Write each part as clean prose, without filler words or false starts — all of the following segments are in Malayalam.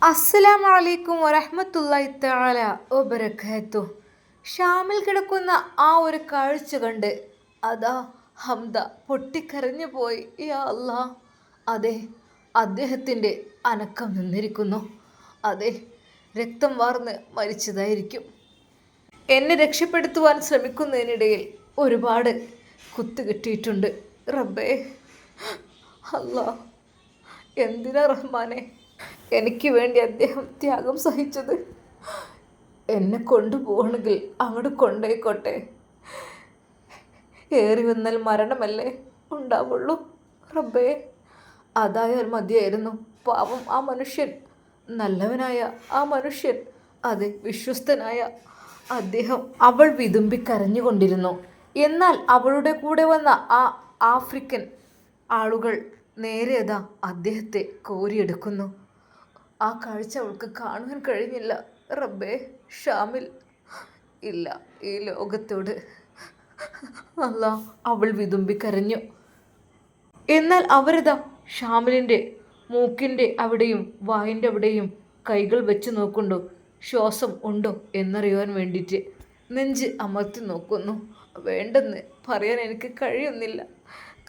അസ്സലാമു അലൈക്കും വറഹ്മത്തുള്ളാഹി തആല വബറകാതുഹു. ഷാമിൽ കിടക്കുന്ന ആ ഒരു കാഴ്ച കണ്ട് അതാ ഹംദ പൊട്ടിക്കരഞ്ഞു പോയി. യാ അല്ലാ, അതെ, അദ്ദേഹത്തിൻ്റെ അനക്കം നിന്നിരിക്കുന്നു. അതെ, രക്തം വാർന്ന് മരിച്ചതായിരിക്കും. എന്നെ രക്ഷപ്പെടുത്തുവാൻ ശ്രമിക്കുന്നതിനിടയിൽ ഒരുപാട് കുത്തു കിട്ടിയിട്ടുണ്ട്. റബ്ബേ, അല്ലാ, എന്തിനാ റഹ്മാനെ എനിക്ക് വേണ്ടി അദ്ദേഹം ത്യാഗം സഹിച്ചത്? എന്നെ കൊണ്ടുപോകണമെങ്കിൽ അങ്ങോട്ട് കൊണ്ടേക്കോട്ടെ. ഏറി വന്നാൽ മരണമല്ലേ ഉണ്ടാവുള്ളൂ. റബ്ബേ, അതായാൽ മതിയായിരുന്നു. പാവം ആ മനുഷ്യൻ, നല്ലവനായ ആ മനുഷ്യൻ, അതെ, വിശ്വസ്തനായ അദ്ദേഹം. അവൾ വിതുമ്പി കരഞ്ഞുകൊണ്ടിരുന്നു. എന്നാൽ അവളുടെ കൂടെ വന്ന ആ ആഫ്രിക്കൻ ആളുകൾ നേരെ അതാ അദ്ദേഹത്തെ കോരിയെടുക്കുന്നു. ആ കാഴ്ച അവൾക്ക് കാണുവാൻ കഴിഞ്ഞില്ല. റബ്ബേ, ഷാമിൽ ഇല്ല ഈ ലോകത്തോട്. അല്ലാ, അവൾ വിതുമ്പി കരഞ്ഞു. എന്നാൽ അവരതാ ഷാമിലിൻ്റെ മൂക്കിൻ്റെ അവിടെയും വായിൻ്റെ അവിടെയും കൈകൾ വെച്ച് നോക്കുന്നുണ്ടോ, ശ്വാസം ഉണ്ടോ എന്നറിയുവാൻ വേണ്ടിയിട്ട് നെഞ്ച് അമർത്തി നോക്കുന്നു. വേണ്ടെന്ന് പറയാൻ എനിക്ക് കഴിയുന്നില്ല.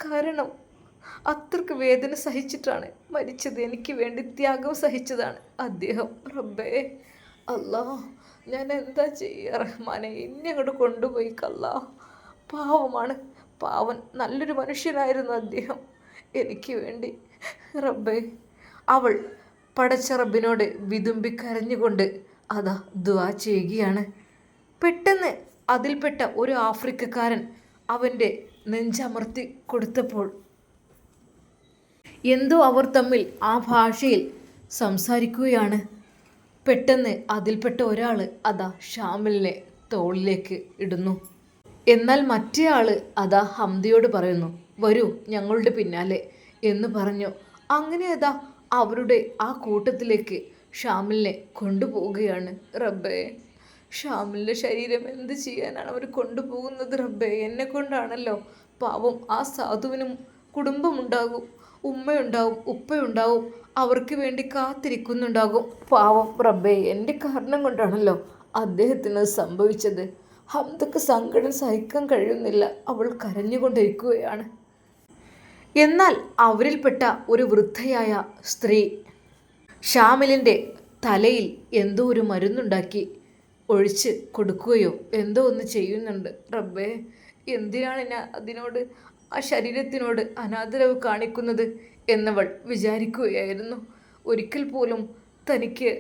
കാരണം അത്രക്ക് വേദന സഹിച്ചിട്ടാണ് മരിച്ചത്. എനിക്ക് വേണ്ടി ത്യാഗം സഹിച്ചതാണ് അദ്ദേഹം. റബ്ബേ, അല്ലാ, ഞാൻ എന്താ ചെയ്യുക റഹ്മാനെ? ഇനി അങ്ങോട്ട് കൊണ്ടുപോയി കല്ലാ. പാവമാണ്, പാവൻ, നല്ലൊരു മനുഷ്യനായിരുന്നു അദ്ദേഹം എനിക്ക് വേണ്ടി. റബ്ബേ, അവൾ പടച്ച റബ്ബിനോട് വിതുമ്പി കരഞ്ഞുകൊണ്ട് അതാ ദുആ ചെയ്യുകയാണ്. പെട്ടെന്ന് അതിൽപ്പെട്ട ഒരു ആഫ്രിക്കക്കാരൻ അവൻ്റെ നെഞ്ചമർത്തി കൊടുത്തപ്പോൾ എന്തോ അവർ തമ്മിൽ ആ ഭാഷയിൽ സംസാരിക്കുകയാണ്. പെട്ടെന്ന് അതിൽപ്പെട്ട ഒരാൾ അതാ ഷാമിലിനെ തോളിലേക്ക് ഇടുന്നു. എന്നാൽ മറ്റേ ആൾ അതാ ഹംദയോട് പറയുന്നു, വരൂ ഞങ്ങളുടെ പിന്നാലെ എന്ന് പറഞ്ഞു. അങ്ങനെ അതാ അവരുടെ ആ കൂട്ടത്തിലേക്ക് ഷാമിലിനെ കൊണ്ടുപോവുകയാണ്. റബ്ബേ, ഷാമിലിൻ്റെ ശരീരം എന്ത് ചെയ്യാനാണ് അവർ കൊണ്ടുപോകുന്നത്? റബ്ബേ, എന്നെ കൊണ്ടാണല്ലോ. പാവം ആ സാധുവിനും കുടുംബമുണ്ടാകും, ഉമ്മയുണ്ടാവും, ഉപ്പയുണ്ടാവും, അവർക്ക് വേണ്ടി കാത്തിരിക്കുന്നുണ്ടാകും. പാവം റബ്ബേ, എൻ്റെ കാരണം കൊണ്ടാണല്ലോ അദ്ദേഹത്തിന് സംഭവിച്ചത്. ഹംദക്ക് സങ്കടം സഹിക്കാൻ കഴിയുന്നില്ല. അവൾ കരഞ്ഞുകൊണ്ടിരിക്കുകയാണ്. എന്നാൽ അവരിൽപ്പെട്ട ഒരു വൃദ്ധയായ സ്ത്രീ ഷാമിലിൻ്റെ തലയിൽ എന്തോ ഒരു മരുന്നുണ്ടാക്കി ഒഴിച്ച് കൊടുക്കുകയോ എന്തോ ഒന്ന് ചെയ്യുന്നുണ്ട്. റബ്ബേ, എന്തിനാണ് ഞാൻ അതിനോട്, ആ ശരീരത്തിനോട് അനാദരവ് കാണിക്കുന്നത് എന്നവൾ വിചാരിക്കുകയായിരുന്നു. ഒരിക്കൽ പോലും തനിക്ക്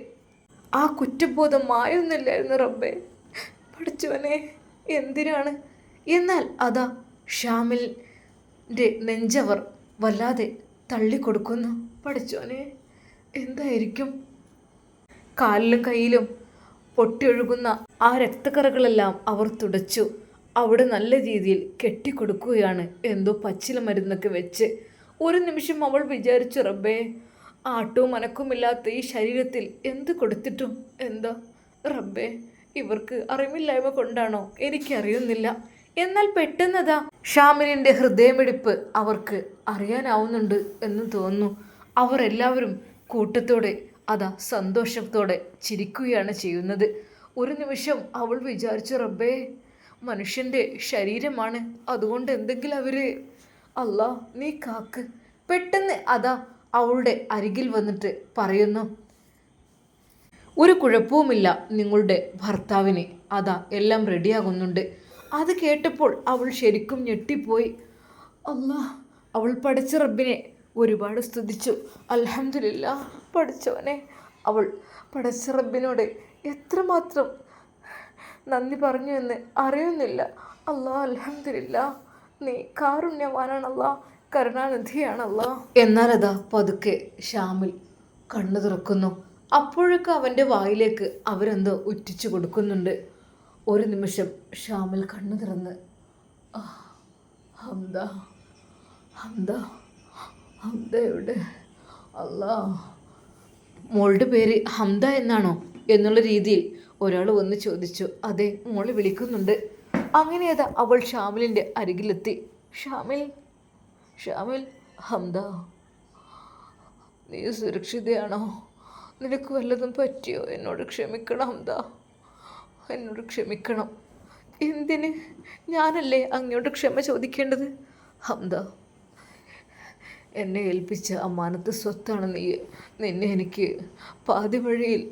ആ കുറ്റബോധം മായുന്നില്ലായിരുന്നു. റബ്ബേ, പഠിച്ചവനെ, എന്തിനാണ്? എന്നാൽ അതാ ഷാമിലിൻ്റെ നെഞ്ചവർ വല്ലാതെ തള്ളിക്കൊടുക്കുന്നു. പഠിച്ചവനെ, എന്തായിരിക്കും? കാലിലും കയ്യിലും പൊട്ടിയൊഴുകുന്ന ആ രക്തക്കറകളെല്ലാം അവർ തുടച്ചു. അവിടെ നല്ല രീതിയിൽ കെട്ടിക്കൊടുക്കുകയാണ് എന്തോ പച്ചില മരുന്നൊക്കെ വെച്ച്. ഒരു നിമിഷം അവൾ വിചാരിച്ചു, റബ്ബേ, ആട്ടവും അനക്കുമില്ലാത്ത ഈ ശരീരത്തിൽ എന്ത് കൊടുത്തിട്ടും എന്താ റബ്ബേ, ഇവർക്ക് അറിവില്ലായ്മ കൊണ്ടാണോ? എനിക്കറിയുന്നില്ല. എന്നാൽ പെട്ടെന്നതാ ഷാമിലിൻ്റെ ഹൃദയമിടിപ്പ് അവർക്ക് അറിയാനാവുന്നുണ്ട് എന്ന് തോന്നുന്നു. അവർ എല്ലാവരും കൂട്ടത്തോടെ അതാ സന്തോഷത്തോടെ ചിരിക്കുകയാണ് ചെയ്യുന്നത്. ഒരു നിമിഷം അവൾ വിചാരിച്ചു, റബ്ബേ, മനുഷ്യൻ്റെ ശരീരമാണ്, അതുകൊണ്ട് എന്തെങ്കിലും അവർ, അല്ലാ നീ കാക്ക്. പെട്ടെന്ന് അതാ അവളുടെ അരികിൽ വന്നിട്ട് പറയുന്നു, ഒരു കുഴപ്പവുമില്ല, നിങ്ങളുടെ ഭർത്താവിന് അതാ എല്ലാം റെഡിയാകുന്നുണ്ട്. അത് കേട്ടപ്പോൾ അവൾ ശരിക്കും ഞെട്ടിപ്പോയി. അല്ലാ, അവൾ പഠിച്ച റബ്ബിനെ ഒരുപാട് സ്തുതിച്ചു. അൽഹംദുലില്ലാ, പഠിച്ചവനെ. അവൾ പഠിച്ച റബ്ബിനോട് എത്രമാത്രം നന്ദി പറഞ്ഞു എന്ന് അറിയുന്നില്ല. അല്ലാ, അൽഹംദുലില്ലാ, നീ കാരുണ്യവാനാണല്ലാ, കരുണാനിധിയാണല്ലാ. എന്നാൽ അതാ പതുക്കെ ഷാമിൽ കണ്ണു തുറക്കുന്നു. അപ്പോഴൊക്കെ അവൻ്റെ വായിലേക്ക് അവരെന്തോ ഉറ്റിച്ചു കൊടുക്കുന്നുണ്ട്. ഒരു നിമിഷം ഷാമിൽ കണ്ണു തുറന്ന്, ഹംദ, ഹംദ, ഹംദ എവിടെ? അല്ലാ, മോളുടെ പേര് ഹംദ എന്നാണോ എന്നുള്ള രീതിയിൽ ഒരാൾ വന്ന് ചോദിച്ചു. അതെ, മോളെ വിളിക്കുന്നുണ്ട്. അങ്ങനെ അതാ അവൾ ഷാമിലിൻ്റെ അരികിലെത്തി. ഷാമിൽ, ഷാമിൽ, ഹംദ, നീ സുരക്ഷിതയാണോ? നിനക്ക് വല്ലതും പറ്റിയോ? എന്നോട് ക്ഷമിക്കണം ഹംദ, എന്നോട് ക്ഷമിക്കണം. എന്തിന്? ഞാനല്ലേ അങ്ങോട്ട് ക്ഷമ ചോദിക്കേണ്ടത്? ഹംദ, എന്നെ ഏൽപ്പിച്ച അമ്മാനത്ത് സ്വത്താണ് നീ. നിന്നെ എനിക്ക് പാതി വഴിയിൽ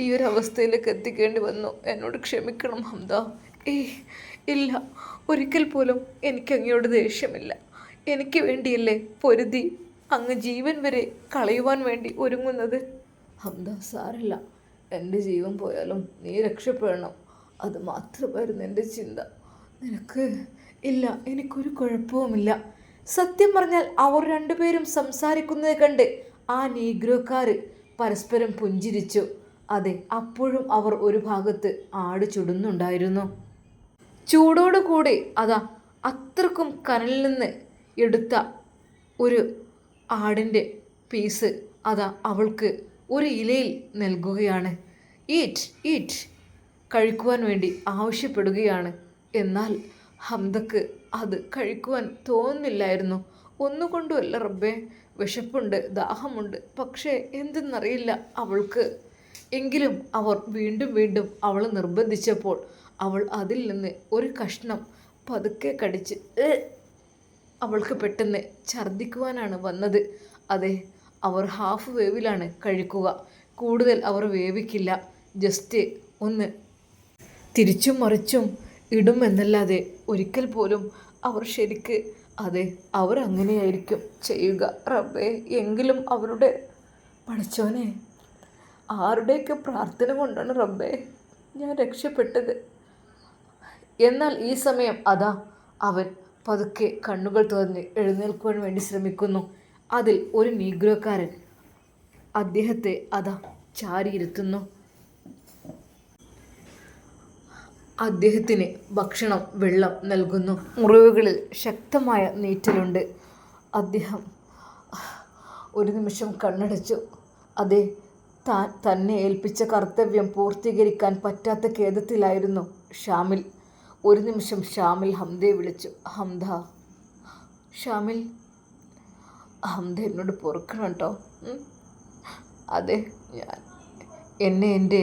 ഈ ഒരു അവസ്ഥയിലേക്ക് എത്തിക്കേണ്ടി വന്നു. എന്നോട് ക്ഷമിക്കണം ഹംദ. ഏയ് ഇല്ല, ഒരിക്കൽ പോലും എനിക്ക് അങ്ങയോട് ദേഷ്യമില്ല. എനിക്ക് വേണ്ടിയല്ലേ പൊരുതി അങ്ങ് ജീവൻ വരെ കളയുവാൻ വേണ്ടി ഒരുങ്ങുന്നത്. ഹംദ, സാരില്ല, എൻ്റെ ജീവൻ പോയാലും നീ രക്ഷപ്പെടണം, അത് മാത്രമായിരുന്നു എൻ്റെ ചിന്ത. നിനക്ക് ഇല്ല, എനിക്കൊരു കുഴപ്പവുമില്ല. സത്യം പറഞ്ഞാൽ അവർ രണ്ടുപേരും സംസാരിക്കുന്നത് കണ്ട് ആ നീഗ്രോക്കാർ പരസ്പരം പുഞ്ചിരിച്ചു. അതെ, അപ്പോഴും അവർ ഒരു ഭാഗത്ത് ആട് ചുടുന്നുണ്ടായിരുന്നു. ചൂടോടുകൂടി അതാ അത്രക്കും കനലിൽ നിന്ന് എടുത്ത ഒരു ആടിൻ്റെ പീസ് അതാ അവൾക്ക് ഒരു ഇലയിൽ നൽകുകയാണ്. ഈറ്റ് ഈറ്റ്, കഴിക്കുവാൻ വേണ്ടി ആവശ്യപ്പെടുകയാണ്. എന്നാൽ ഹംദക്ക് അത് കഴിക്കുവാൻ തോന്നുന്നില്ലായിരുന്നു. ഒന്നുകൊണ്ടുമല്ല റബ്ബേ, വിശപ്പുണ്ട്, ദാഹമുണ്ട്, പക്ഷേ എന്തെന്നറിയില്ല അവൾക്ക്. എങ്കിലും അവർ വീണ്ടും വീണ്ടും അവൾ നിർബന്ധിച്ചപ്പോൾ അവൾ അതിൽ നിന്ന് ഒരു കഷ്ണം പതുക്കെ കടിച്ച് അവൾക്ക് പെട്ടെന്ന് ഛർദ്ദിക്കുവാനാണ് വന്നത്. അതെ, അവർ ഹാഫ് വേവിലാണ് കഴിക്കുക, കൂടുതൽ അവർ വേവിക്കില്ല. ജസ്റ്റ് ഒന്ന് തിരിച്ചും മറിച്ചും ഇടുമെന്നല്ലാതെ ഒരിക്കൽ പോലും അവർ ശരിക്ക്, അതെ, അവർ അങ്ങനെയായിരിക്കും ചെയ്യുക റബ്ബേ. എങ്കിലും അവരുടെ പഠിച്ചോനെ, ആരുടെയൊക്കെ പ്രാർത്ഥന കൊണ്ടാണ് റബ്ബേ ഞാൻ രക്ഷപ്പെട്ടത്. എന്നാൽ ഈ സമയം അതാ അവൻ പതുക്കെ കണ്ണുകൾ തുറന്ന് എഴുന്നേൽക്കുവാൻ വേണ്ടി ശ്രമിക്കുന്നു. അതിൽ ഒരു നീഗ്രോക്കാരൻ അദ്ദേഹത്തെ അതാ ചാരിയിരുത്തുന്നു. അദ്ദേഹത്തിന് ഭക്ഷണം, വെള്ളം നൽകുന്നു. മുറിവുകളിൽ ശക്തമായ നീറ്റലുണ്ട്. അദ്ദേഹം ഒരു നിമിഷം കണ്ണടച്ചു. അതെ, തന്നെ ഏൽപ്പിച്ച കർത്തവ്യം പൂർത്തീകരിക്കാൻ പറ്റാത്ത ഖേദത്തിലായിരുന്നു ഷാമിൽ. ഒരു നിമിഷം ഷാമിൽ ഹംദയെ വിളിച്ചു. ഹംദ, ഷാമിൽ, ഹംദ എന്നോട് പൊറുക്കണം കേട്ടോ. അതെ, എന്നെ എൻ്റെ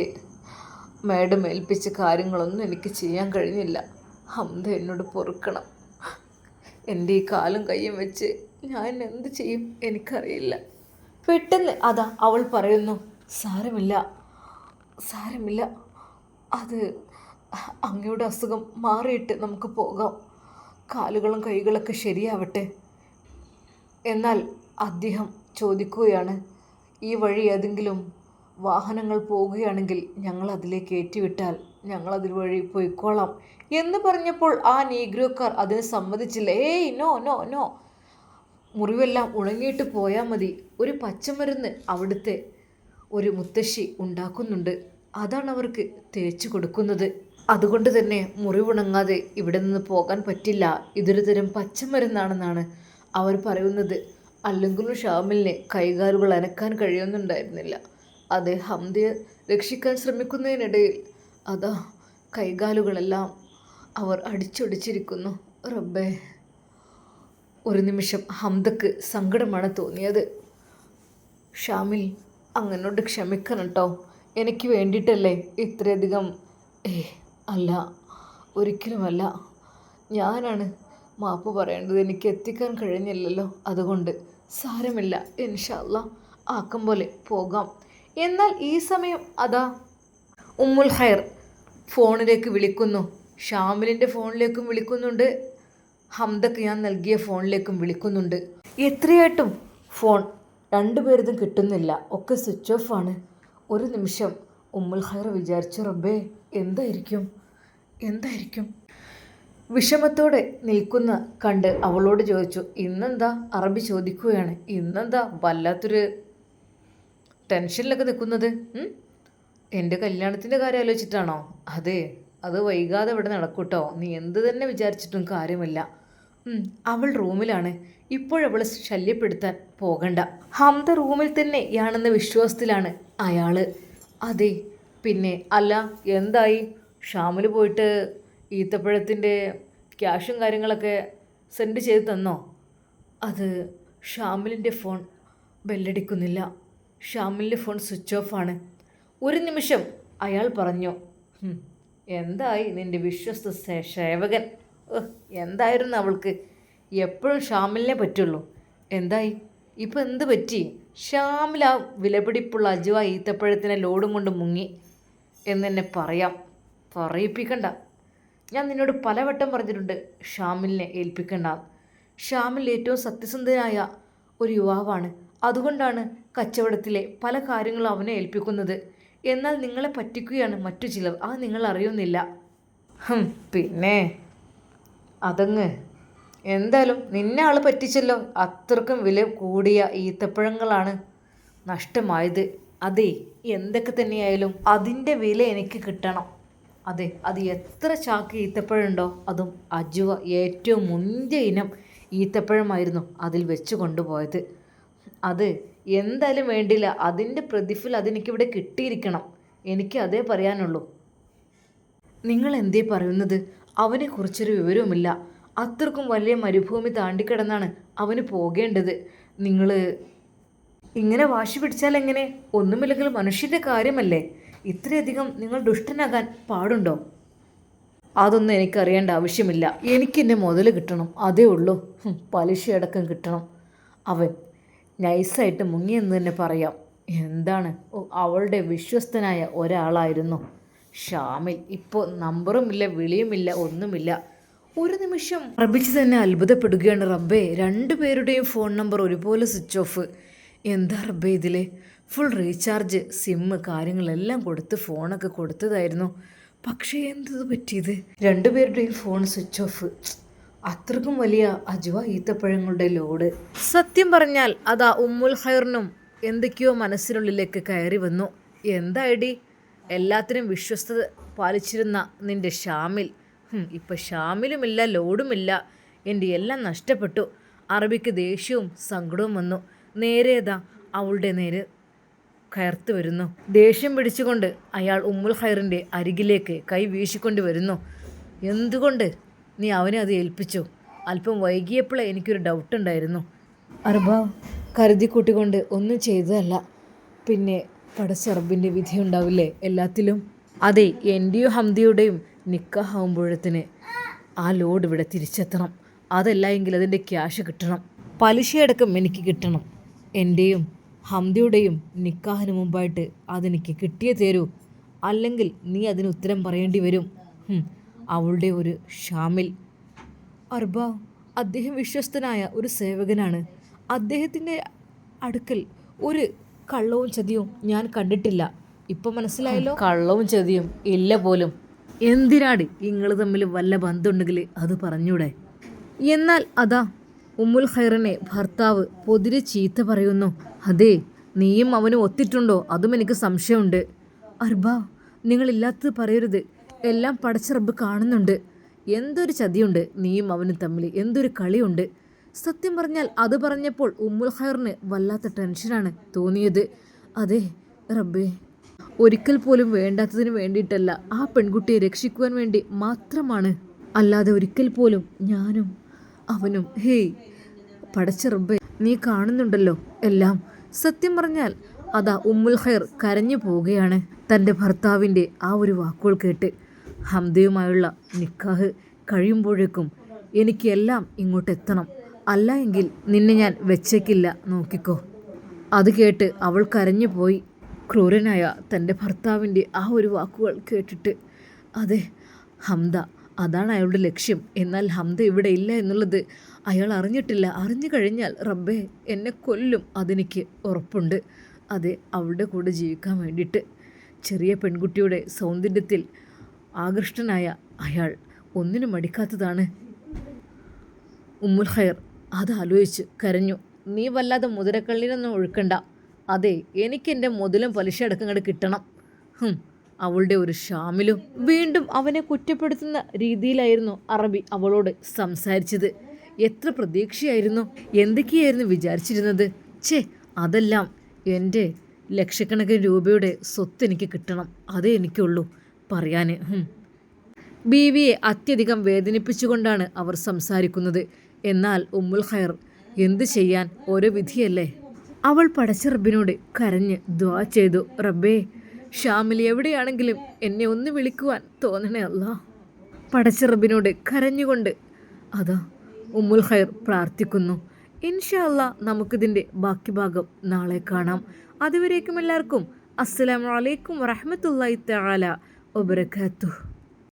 മാഡം ഏൽപ്പിച്ച കാര്യങ്ങളൊന്നും എനിക്ക് ചെയ്യാൻ കഴിഞ്ഞില്ല. ഹംദ എന്നോട് പൊറുക്കണം. എൻ്റെ ഈ കാലും കയ്യും വെച്ച് ഞാൻ എന്ത് ചെയ്യും എനിക്കറിയില്ല. പെട്ടെന്ന് അതാ അവൾ പറയുന്നു, സാരമില്ല, സാരമില്ല, അത് അങ്ങയുടെ അസുഖം മാറിയിട്ട് നമുക്ക് പോകാം, കാലുകളും കൈകളൊക്കെ ശരിയാവട്ടെ. എന്നാൽ അദ്ദേഹം ചോദിക്കുകയാണ്, ഈ വഴി ഏതെങ്കിലും വാഹനങ്ങൾ പോവുകയാണെങ്കിൽ ഞങ്ങൾ അതിലേക്ക് ഏറ്റിവിട്ടാൽ ഞങ്ങൾ അതിൽ വഴി പോയിക്കോളാം എന്ന് പറഞ്ഞപ്പോൾ ആ നീഗ്രോക്കാർ അതിന് സമ്മതിച്ചില്ല. ഏയ് നോ നോ നോ, മുറിവെല്ലാം ഉണങ്ങിയിട്ട് പോയാൽ മതി. ഒരു പച്ചമരുന്ന് അവിടുത്തെ ഒരു മുത്തശ്ശി ഉണ്ടാക്കുന്നുണ്ട്, അതാണ് അവർക്ക് തേച്ച് കൊടുക്കുന്നത്. അതുകൊണ്ട് തന്നെ മുറിവുണങ്ങാതെ ഇവിടെ നിന്ന് പോകാൻ പറ്റില്ല. ഇതൊരു തരം പച്ചമരുന്നാണെന്നാണ് അവർ പറയുന്നത്. അല്ലെങ്കിലും ഷാമിലിനെ കൈകാലുകൾ അനക്കാൻ കഴിയുന്നുണ്ടായിരുന്നില്ല. അത് ഹംദയെ രക്ഷിക്കാൻ ശ്രമിക്കുന്നതിനിടയിൽ അതാ കൈകാലുകളെല്ലാം അവർ അടിച്ചൊടിച്ചിരിക്കുന്നു. റബ്ബേ, ഒരു നിമിഷം ഹംദക്ക് സങ്കടമാണ് തോന്നിയത്. ഷാമിൽ, അങ്ങനോട് ക്ഷമിക്കണം കേട്ടോ, എനിക്ക് വേണ്ടിയിട്ടല്ലേ ഇത്രയധികം. അല്ല, ഒരിക്കലുമല്ല, ഞാനാണ് മാപ്പ് പറയേണ്ടത്, എനിക്ക് എത്തിക്കാൻ കഴിഞ്ഞില്ലല്ലോ, അതുകൊണ്ട് സാരമില്ല, ഇൻഷാ അല്ലാ ആക്കം പോലെ പോകാം. എന്നാൽ ഈ സമയം അതാ ഉമ്മുൽ ഖൈർ ഫോണിലേക്ക് വിളിക്കുന്നു. ഷാമിലിൻ്റെ ഫോണിലേക്കും വിളിക്കുന്നുണ്ട്, ഹംദക്ക് ഞാൻ നൽകിയ ഫോണിലേക്കും വിളിക്കുന്നുണ്ട്. എത്രയായിട്ടും ഫോൺ രണ്ടുപേരതും കിട്ടുന്നില്ല, ഒക്കെ സ്വിച്ച് ഓഫ് ആണ്. ഒരു നിമിഷം ഉമ്മുൽ ഖൈർ വിചാരിച്ചു, റബ്ബേ, എന്തായിരിക്കും എന്തായിരിക്കും. വിഷമത്തോടെ നിൽക്കുന്ന കണ്ട് അവളോട് ചോദിച്ചു, ഇന്നെന്താ? അറബി ചോദിക്കുകയാണ്, ഇന്നെന്താ വല്ലാത്തൊരു ടെൻഷനിലൊക്കെ നിൽക്കുന്നത്? എൻ്റെ കല്യാണത്തിൻ്റെ കാര്യം ആലോചിച്ചിട്ടാണോ? അതെ, അത് വൈകാതെ ഇവിടെ നടക്കൂട്ടോ, നീ എന്ത് തന്നെ വിചാരിച്ചിട്ടും കാര്യമില്ല. അവൾ റൂമിലാണ്, ഇപ്പോഴവളെ ശല്യപ്പെടുത്താൻ പോകണ്ട. ഹംദ റൂമിൽ തന്നെയാണെന്ന വിശ്വാസത്തിലാണ് അയാൾ. അതെ, പിന്നെ അല്ല, എന്തായി? ഷാമിൽ പോയിട്ട് ഈത്തപ്പഴത്തിൻ്റെ ക്യാഷും കാര്യങ്ങളൊക്കെ സെൻഡ് ചെയ്ത് തന്നോ? അത് ഷാമിലിൻ്റെ ഫോൺ ബെല്ലടിക്കുന്നില്ല. ഷാമിലിൻ്റെ ഫോൺ സ്വിച്ച് ഓഫാണ്. ഒരു നിമിഷം അയാൾ പറഞ്ഞു, എന്തായി നിൻ്റെ വിശ്വസ്ത സേവകൻ? എന്തായിരുന്നു അവൾക്ക്? എപ്പോഴും ഷാമിലിനെ പറ്റുള്ളൂ. എന്തായി ഇപ്പം? എന്ത് പറ്റി? ഷാമിൽ ആ വിലപിടിപ്പുള്ള അജുവ ഈത്തപ്പഴത്തിനെ ലോഡും കൊണ്ട് മുങ്ങി എന്നെന്നെ പറയിപ്പിക്കണ്ട. ഞാൻ നിന്നോട് പലവട്ടം പറഞ്ഞിട്ടുണ്ട് ഷാമിലിനെ ഏൽപ്പിക്കണ്ട. ഷാമിൽ ഏറ്റവും സത്യസന്ധനായ ഒരു യുവാവാണ്. അതുകൊണ്ടാണ് കച്ചവടത്തിലെ പല കാര്യങ്ങളും അവനെ ഏൽപ്പിക്കുന്നത്. എന്നാൽ നിങ്ങളെ പറ്റിക്കുകയാണ് മറ്റു ചിലർ. അത് നിങ്ങൾ അറിയുന്നില്ല. പിന്നെ അതങ്ങ് എന്തായാലും നിന്നെ ആൾ പറ്റിച്ചല്ലോ. അത്രക്കും വില കൂടിയ ഈത്തപ്പഴങ്ങളാണ് നഷ്ടമായത്. അതെ, എന്തൊക്കെ തന്നെയായാലും അതിൻ്റെ വില എനിക്ക് കിട്ടണം. അതെ, അത് എത്ര ചാക്ക് ഈത്തപ്പഴമുണ്ടോ അതും അജുവ ഏറ്റവും മുന്തിയ ഇനം ഈത്തപ്പഴമായിരുന്നു അതിൽ വെച്ച് കൊണ്ടുപോയത്. അത് എന്തായാലും വേണ്ടില്ല. അതിൻ്റെ പ്രതിഫലം അതെനിക്കിവിടെ കിട്ടിയിരിക്കണം. എനിക്ക് അതേ പറയാനുള്ളൂ. നിങ്ങൾ എന്തേ പറയുന്നത്? അവനെക്കുറിച്ചൊരു വിവരവുമില്ല. അത്രക്കും വലിയ മരുഭൂമി താണ്ടിക്കിടന്നാണ് അവന് പോകേണ്ടത്. നിങ്ങൾ ഇങ്ങനെ വാശി പിടിച്ചാൽ എങ്ങനെ? ഒന്നുമില്ലെങ്കിൽ മനുഷ്യൻ്റെ കാര്യമല്ലേ. ഇത്രയധികം നിങ്ങൾ ദുഷ്ടനാകാൻ പാടുണ്ടോ? അതൊന്നും എനിക്കറിയേണ്ട ആവശ്യമില്ല. എനിക്കെൻ്റെ മുതൽ കിട്ടണം, അതേ ഉള്ളൂ. പലിശയടക്കം കിട്ടണം. അവൻ നൈസായിട്ട് മുങ്ങിയെന്ന് തന്നെ പറയാം. എന്താണ്? അവളുടെ വിശ്വസ്തനായ ഒരാളായിരുന്നു ഷാമിൽ. ഇപ്പോൾ നമ്പറുമില്ല, വിളിയുമില്ല, ഒന്നുമില്ല. ഒരു നിമിഷം റബിച്ച് തന്നെ അത്ഭുതപ്പെടുകയാണ്. റബ്ബേ, രണ്ടുപേരുടെയും ഫോൺ നമ്പർ ഒരുപോലെ സ്വിച്ച് ഓഫ്. എന്താ റബ്ബേ ഇതിൽ? ഫുൾ റീചാർജ്, സിമ്മ്, കാര്യങ്ങളെല്ലാം കൊടുത്ത് ഫോണൊക്കെ കൊടുത്തതായിരുന്നു. പക്ഷേ എന്തത് പറ്റിയത്? രണ്ടുപേരുടെയും ഫോൺ സ്വിച്ച് ഓഫ്. അത്രക്കും വലിയ അജുവ ഈത്തപ്പഴങ്ങളുടെ ലോഡ്. സത്യം പറഞ്ഞാൽ അതാ ഉമ്മുൽ ഖൈറിനും എന്തൊക്കെയോ മനസ്സിനുള്ളിലേക്ക് കയറി വന്നു. എന്തായിടി, എല്ലാത്തിനും വിശ്വസ്തത പാലിച്ചിരുന്ന നിൻ്റെ ഷാമിൽ ഇപ്പം ഷാമിലുമില്ല, ലോഡുമില്ല. എൻ്റെ എല്ലാം നഷ്ടപ്പെട്ടു. അറബിക്ക് ദേഷ്യവും സങ്കടവും വന്നു. നേരേതാ അവളുടെ നേരെ കയർത്ത് വരുന്നു. ദേഷ്യം പിടിച്ചുകൊണ്ട് അയാൾ ഉമ്മുൽ ഖൈറിൻ്റെ അരികിലേക്ക് കൈ വീശിക്കൊണ്ട് വരുന്നു. എന്തുകൊണ്ട് നീ അവനെ അത് ഏൽപ്പിച്ചു? അല്പം വൈകിയപ്പോഴേ എനിക്കൊരു ഡൗട്ടുണ്ടായിരുന്നു. അർബാവ് കരുതി കൂട്ടിക്കൊണ്ട് ഒന്നും ചെയ്തതല്ല. പിന്നെ പടച്ച റബ്ബിൻ്റെ വിധി ഉണ്ടാവില്ലേ എല്ലാത്തിലും? അതെ, എൻ്റെയും ഹംദിയുടെയും നിക്കാഹാവുമ്പോഴത്തിന് ആ ലോഡ് ഇവിടെ തിരിച്ചെത്തണം. അതല്ല എങ്കിൽ അതിൻ്റെ ക്യാഷ് കിട്ടണം. പലിശയടക്കം എനിക്ക് കിട്ടണം. എൻ്റെയും ഹംദിയുടെയും നിക്കാഹിന് മുമ്പായിട്ട് അതെനിക്ക് കിട്ടിയേ തരൂ. അല്ലെങ്കിൽ നീ അതിന് ഉത്തരം പറയേണ്ടി വരും. അവളുടെ ഒരു ഷാമിൽ. അർബാവ്, അദ്ദേഹം വിശ്വസ്തനായ ഒരു സേവകനാണ്. അദ്ദേഹത്തിൻ്റെ അടുക്കൽ ഒരു കള്ളവും ചതിയും ഞാൻ കണ്ടിട്ടില്ല. ഇപ്പം മനസ്സിലായല്ലോ? കള്ളവും ചതിയും ഇല്ല പോലും. എന്തിനാടി നിങ്ങൾ തമ്മിൽ വല്ല ബന്ധമുണ്ടെങ്കിൽ അത് പറഞ്ഞൂടെ? എന്നാൽ അതാ ഉമ്മുൽ ഖൈറിനെ ഭർത്താവ് പൊതിരെ ചീത്ത പറയുന്നു. അതെ, നീയും അവനും ഒത്തിട്ടുണ്ടോ? അതും എനിക്ക് സംശയമുണ്ട്. അർബാവ്, നിങ്ങളില്ലാത്തത് പറയരുത്. എല്ലാം പടച്ച റബ്ബ് കാണുന്നുണ്ട്. എന്തൊരു ചതിയുണ്ട് നീയും അവനും തമ്മിൽ, എന്തൊരു കളിയുണ്ട്. സത്യം പറഞ്ഞാൽ അത് പറഞ്ഞപ്പോൾ ഉമ്മുൽ ഖൈറിന് വല്ലാത്ത ടെൻഷനാണ് തോന്നിയത്. അതെ റബ്ബേ, ഒരിക്കൽ പോലും വേണ്ടാത്തതിന് വേണ്ടിയിട്ടല്ല, ആ പെൺകുട്ടിയെ രക്ഷിക്കുവാൻ വേണ്ടി മാത്രമാണ്. അല്ലാതെ ഒരിക്കൽ പോലും ഞാനും അവനും. ഹേയ് പടച്ച റബ്ബേ, നീ കാണുന്നുണ്ടല്ലോ എല്ലാം. സത്യം പറഞ്ഞാൽ അതാ ഉമ്മുൽ ഖൈർ കരഞ്ഞു പോവുകയാണ് തൻ്റെ ഭർത്താവിൻ്റെ ആ ഒരു വാക്കുകൾ കേട്ട്. ഹംദയുമായുള്ള നിക്കാഹ് കഴിയുമ്പോഴേക്കും എനിക്ക് എല്ലാം ഇങ്ങോട്ടെത്തണം. അല്ല എങ്കിൽ നിന്നെ ഞാൻ വെച്ചേക്കില്ല, നോക്കിക്കോ. അത് കേട്ട് അവൾ കരഞ്ഞു പോയി. ക്രൂരനായ തൻ്റെ ഭർത്താവിൻ്റെ ആ ഒരു വാക്കുകൾ കേട്ടിട്ട്. അതെ, ഹംദ, അതാണ് അയാളുടെ ലക്ഷ്യം. എന്നാൽ ഹംദ ഇവിടെ ഇല്ല എന്നുള്ളത് അയാൾ അറിഞ്ഞിട്ടില്ല. അറിഞ്ഞു കഴിഞ്ഞാൽ റബ്ബേ എന്നെ കൊല്ലും, അതെനിക്ക് ഉറപ്പുണ്ട്. അതെ, അവളുടെ കൂടെ ജീവിക്കാൻ വേണ്ടിയിട്ട്. ചെറിയ പെൺകുട്ടിയുടെ സൗന്ദര്യത്തിൽ ആകൃഷ്ടനായ അയാൾ ഒന്നിനും മടിക്കാത്തതാണ്. ഉമ്മുൽ ഖൈർ അതാലോചിച്ച് കരഞ്ഞു. നീ വല്ലാതെ മുതിരക്കള്ളിനൊന്നും ഒഴുക്കണ്ട. അതെ, എനിക്കെൻ്റെ മുതലും പലിശ അടക്കം കിട്ടണം. അവളുടെ ഒരു ഷാമിലും. വീണ്ടും അവനെ കുറ്റപ്പെടുത്തുന്ന രീതിയിലായിരുന്നു അറബി അവളോട് സംസാരിച്ചത്. എത്ര പ്രതീക്ഷയായിരുന്നു, എന്തൊക്കെയായിരുന്നു വിചാരിച്ചിരുന്നത്. അതെല്ലാം എൻ്റെ ലക്ഷക്കണക്കിന് രൂപയുടെ സ്വത്ത് എനിക്ക് കിട്ടണം, അതേ എനിക്കുള്ളൂ പറയാൻ. ബീവിയെ അത്യധികം വേദനിപ്പിച്ചുകൊണ്ടാണ് അവർ സംസാരിക്കുന്നത്. എന്നാൽ ഉമ്മുൽ ഖൈർ എന്ത് ചെയ്യാൻ, ഓരോ വിധിയല്ലേ. അവൾ പടച്ച റബ്ബിനോട് കരഞ്ഞ് ദുആ ചെയ്തു. റബ്ബേ, ഷാമിൽ എവിടെയാണെങ്കിലും എന്നെ ഒന്ന് വിളിക്കുവാൻ തോന്നണേ അല്ലാ. പടച്ച റബ്ബിനോട് കരഞ്ഞുകൊണ്ട് അതാ ഉമ്മുൽ ഖൈർ പ്രാർത്ഥിക്കുന്നു. ഇൻഷാ അല്ലാ നമുക്കിതിൻ്റെ ബാക്കി ഭാഗം നാളെ കാണാം. അതുവരേക്കും എല്ലാവർക്കും അസ്സലാമു അലൈക്കും വറഹ്മത്തുള്ളാഹി തആല വബറകാതുഹു.